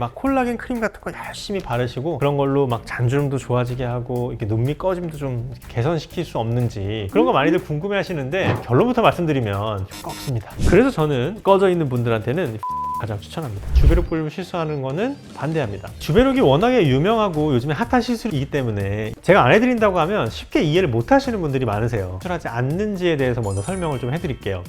막 콜라겐 크림 같은 거 열심히 바르시고 그런 걸로 막 잔주름도 좋아지게 하고 이렇게 눈 밑 꺼짐도 좀 개선시킬 수 없는지 그런 거 많이들 궁금해 하시는데 결론부터 말씀드리면 효과 없습니다. 그래서 저는 꺼져 있는 분들한테는 가장 추천합니다. 주베룩 볼륨 시술하는 거는 반대합니다. 주베룩이 워낙에 유명하고 요즘에 핫한 시술이기 때문에 제가 안 해드린다고 하면 쉽게 이해를 못 하시는 분들이 많으세요. 시술하지 않는지에 대해서 먼저 설명을 좀 해드릴게요.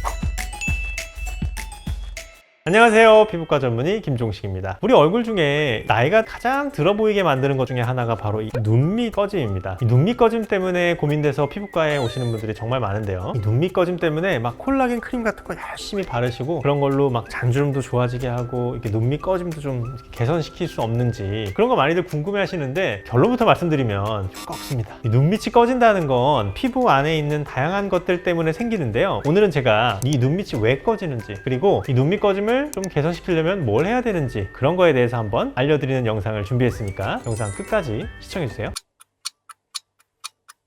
안녕하세요. 피부과 전문의 김종식입니다. 우리 얼굴 중에 나이가 가장 들어 보이게 만드는 것 중에 하나가 바로 이 눈밑 꺼짐입니다. 이 눈밑 꺼짐 때문에 고민돼서 피부과에 오시는 분들이 정말 많은데요. 이 눈밑 꺼짐 때문에 막 콜라겐 크림 같은 거 열심히 바르시고 그런 걸로 막 잔주름도 좋아지게 하고 이렇게 눈밑 꺼짐도 좀 개선시킬 수 없는지 그런 거 많이들 궁금해 하시는데 결론부터 말씀드리면 효과 없습니다. 이 눈밑이 꺼진다는 건 피부 안에 있는 다양한 것들 때문에 생기는데요. 오늘은 제가 이 눈밑이 왜 꺼지는지 그리고 이 눈밑 꺼짐을 좀 개선시키려면 뭘 해야 되는지 그런 거에 대해서 한번 알려드리는 영상을 준비했으니까 영상 끝까지 시청해주세요.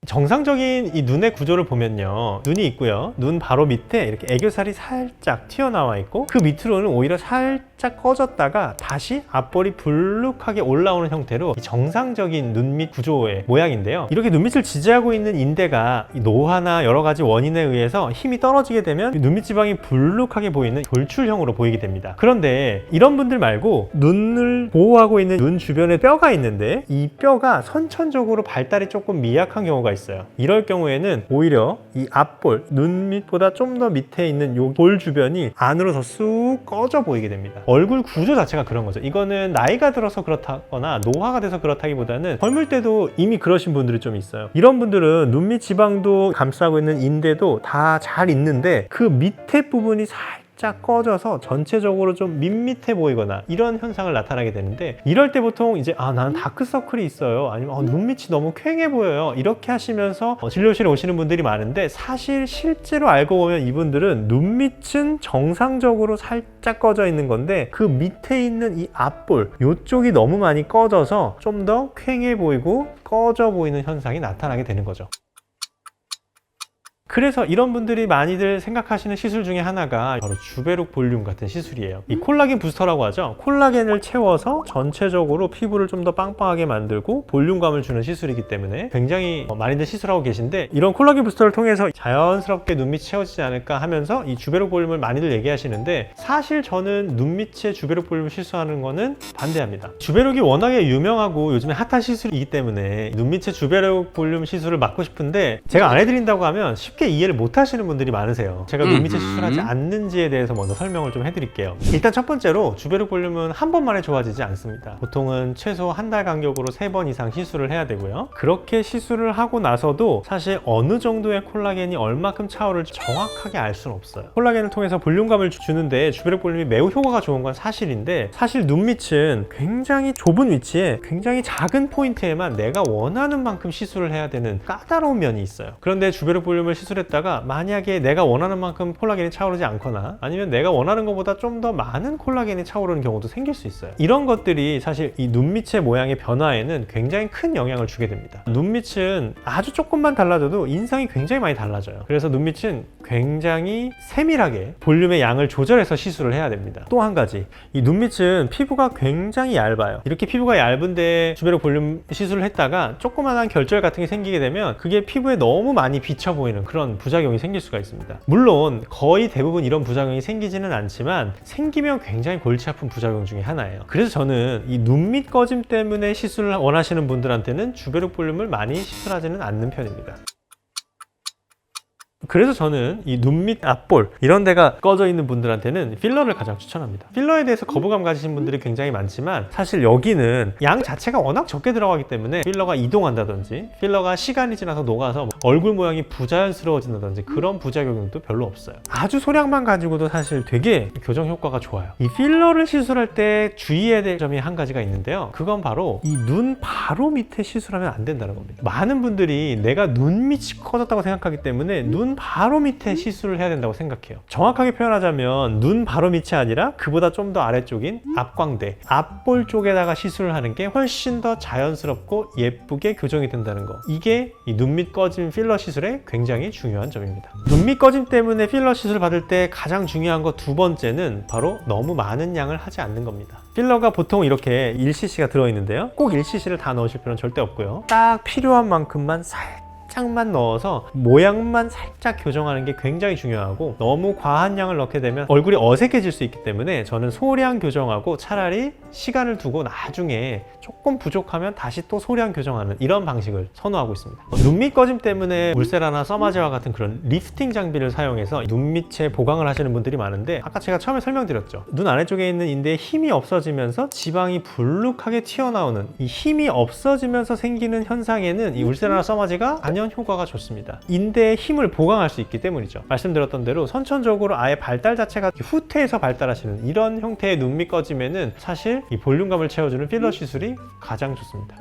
정상적인 이 눈의 구조를 보면요, 눈이 있고요, 눈 바로 밑에 이렇게 애교살이 살짝 튀어나와 있고 그 밑으로는 오히려 살짝 꺼졌다가 다시 앞볼이 불룩하게 올라오는 형태로 정상적인 눈밑 구조의 모양인데요. 이렇게 눈밑을 지지하고 있는 인대가 노화나 여러 가지 원인에 의해서 힘이 떨어지게 되면 눈밑 지방이 불룩하게 보이는 돌출형으로 보이게 됩니다. 그런데 이런 분들 말고 눈을 보호하고 있는 눈 주변에 뼈가 있는데 이 뼈가 선천적으로 발달이 조금 미약한 경우가 있어요. 이럴 경우에는 오히려 이 앞볼, 눈 밑보다 좀 더 밑에 있는 요 볼 주변이 안으로 더 쑥 꺼져 보이게 됩니다. 얼굴 구조 자체가 그런 거죠. 이거는 나이가 들어서 그렇다거나 노화가 돼서 그렇다기보다는 젊을 때도 이미 그러신 분들이 좀 있어요. 이런 분들은 눈 밑 지방도 감싸고 있는 인대도 다 잘 있는데 그 밑에 부분이 살짝 꺼져서 전체적으로 좀 밋밋해 보이거나 이런 현상을 나타나게 되는데, 이럴 때 보통 이제 나는 다크서클이 있어요, 아니면 눈밑이 너무 퀭해 보여요, 이렇게 하시면서 진료실에 오시는 분들이 많은데, 사실 실제로 알고 보면 이분들은 눈밑은 정상적으로 살짝 꺼져 있는 건데 그 밑에 있는 이 앞볼 이쪽이 너무 많이 꺼져서 좀 더 퀭해 보이고 꺼져 보이는 현상이 나타나게 되는 거죠. 그래서 이런 분들이 많이들 생각하시는 시술 중에 하나가 바로 주베룩 볼륨 같은 시술이에요. 이 콜라겐 부스터라고 하죠. 콜라겐을 채워서 전체적으로 피부를 좀 더 빵빵하게 만들고 볼륨감을 주는 시술이기 때문에 굉장히 많이들 시술하고 계신데, 이런 콜라겐 부스터를 통해서 자연스럽게 눈밑이 채워지지 않을까 하면서 이 주베룩 볼륨을 많이들 얘기하시는데, 사실 저는 눈밑에 주베룩 볼륨 시술하는 거는 반대합니다. 주베룩이 워낙에 유명하고 요즘에 핫한 시술이기 때문에 눈밑에 주베룩 볼륨 시술을 맡고 싶은데 제가 안 해드린다고 하면 쉽게 이해를 못 하시는 분들이 많으세요. 제가 눈밑에 시술하지 않는지에 대해서 먼저 설명을 좀 해드릴게요. 일단 첫 번째로 주베룩 볼륨은 한 번 만에 좋아지지 않습니다. 보통은 최소 한 달 간격으로 3번 이상 시술을 해야 되고요. 그렇게 시술을 하고 나서도 사실 어느 정도의 콜라겐이 얼마큼 차오를지 정확하게 알 수는 없어요. 콜라겐을 통해서 볼륨감을 주는데 주베룩 볼륨이 매우 효과가 좋은 건 사실인데, 사실 눈밑은 굉장히 좁은 위치에 굉장히 작은 포인트에만 내가 원하는 만큼 시술을 해야 되는 까다로운 면이 있어요. 그런데 주베룩 볼륨을 시술했다가 만약에 내가 원하는 만큼 콜라겐이 차오르지 않거나 아니면 내가 원하는 것보다 좀 더 많은 콜라겐이 차오르는 경우도 생길 수 있어요. 이런 것들이 사실 이 눈밑의 모양의 변화에는 굉장히 큰 영향을 주게 됩니다. 눈밑은 아주 조금만 달라져도 인상이 굉장히 많이 달라져요. 그래서 눈밑은 굉장히 세밀하게 볼륨의 양을 조절해서 시술을 해야 됩니다. 또 한 가지, 이 눈밑은 피부가 굉장히 얇아요. 이렇게 피부가 얇은데 주베룩 볼륨 시술을 했다가 조그만한 결절 같은 게 생기게 되면 그게 피부에 너무 많이 비쳐 보이는 그런 부작용이 생길 수가 있습니다. 물론 거의 대부분 이런 부작용이 생기지는 않지만 생기면 굉장히 골치 아픈 부작용 중에 하나예요. 그래서 저는 이 눈밑 꺼짐 때문에 시술을 원하시는 분들한테는 주베룩 볼륨을 많이 시술하지는 않는 편입니다. 그래서 저는 이 눈밑 앞볼 이런 데가 꺼져 있는 분들한테는 필러를 가장 추천합니다. 필러에 대해서 거부감 가지신 분들이 굉장히 많지만 사실 여기는 양 자체가 워낙 적게 들어가기 때문에 필러가 이동한다든지 필러가 시간이 지나서 녹아서 얼굴 모양이 부자연스러워진다든지 그런 부작용도 별로 없어요. 아주 소량만 가지고도 사실 되게 교정 효과가 좋아요. 이 필러를 시술할 때 주의해야 될 점이 한 가지가 있는데요. 그건 바로 이 눈 바로 밑에 시술하면 안 된다는 겁니다. 많은 분들이 내가 눈밑이 커졌다고 생각하기 때문에 눈 바로 밑에 시술을 해야 된다고 생각해요. 정확하게 표현하자면 눈 바로 밑이 아니라 그보다 좀 더 아래쪽인 앞광대, 앞볼 쪽에다가 시술을 하는 게 훨씬 더 자연스럽고 예쁘게 교정이 된다는 거, 이게 이 눈밑 꺼짐 필러 시술의 굉장히 중요한 점입니다. 눈밑 꺼짐 때문에 필러 시술 받을 때 가장 중요한 거 두 번째는 바로 너무 많은 양을 하지 않는 겁니다. 필러가 보통 이렇게 1cc가 들어있는데요. 꼭 1cc를 다 넣으실 필요는 절대 없고요. 딱 필요한 만큼만 살짝만 넣어서 모양만 살짝 교정하는 게 굉장히 중요하고, 너무 과한 양을 넣게 되면 얼굴이 어색해질 수 있기 때문에 저는 소량 교정하고 차라리 시간을 두고 나중에 조금 부족하면 다시 또 소량 교정하는 이런 방식을 선호하고 있습니다. 눈 밑 꺼짐 때문에 울세라나 써마제와 같은 그런 리프팅 장비를 사용해서 눈 밑에 보강을 하시는 분들이 많은데, 아까 제가 처음에 설명드렸죠. 눈 아래쪽에 있는 인대에 힘이 없어지면서 지방이 불룩하게 튀어나오는, 이 힘이 없어지면서 생기는 현상에는 이 울세라나 써마제가 단연 효과가 좋습니다. 인대에 힘을 보강할 수 있기 때문이죠. 말씀드렸던 대로 선천적으로 아예 발달 자체가 후퇴해서 발달하시는 이런 형태의 눈 밑 꺼짐에는 사실 이 볼륨감을 채워주는 필러 시술이 가장 좋습니다.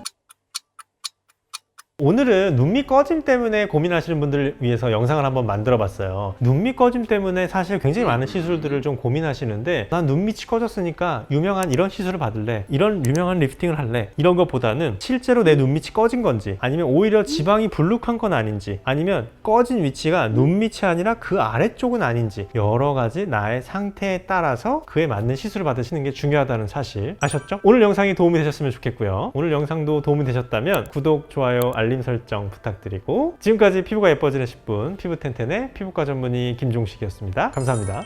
오늘은 눈 밑 꺼짐 때문에 고민하시는 분들을 위해서 영상을 한번 만들어 봤어요. 눈 밑 꺼짐 때문에 사실 굉장히 많은 시술들을 좀 고민하시는데, 난 눈 밑이 꺼졌으니까 유명한 이런 시술을 받을래, 이런 유명한 리프팅을 할래, 이런 것보다는 실제로 내 눈 밑이 꺼진 건지, 아니면 오히려 지방이 불룩한 건 아닌지, 아니면 꺼진 위치가 눈 밑이 아니라 그 아래쪽은 아닌지, 여러 가지 나의 상태에 따라서 그에 맞는 시술을 받으시는 게 중요하다는 사실 아셨죠? 오늘 영상이 도움이 되셨으면 좋겠고요. 오늘 영상도 도움이 되셨다면 구독, 좋아요, 알림 설정 부탁드리고, 지금까지 피부가 예뻐지는 10분 피부텐텐의 피부과 전문의 김종식이었습니다. 감사합니다.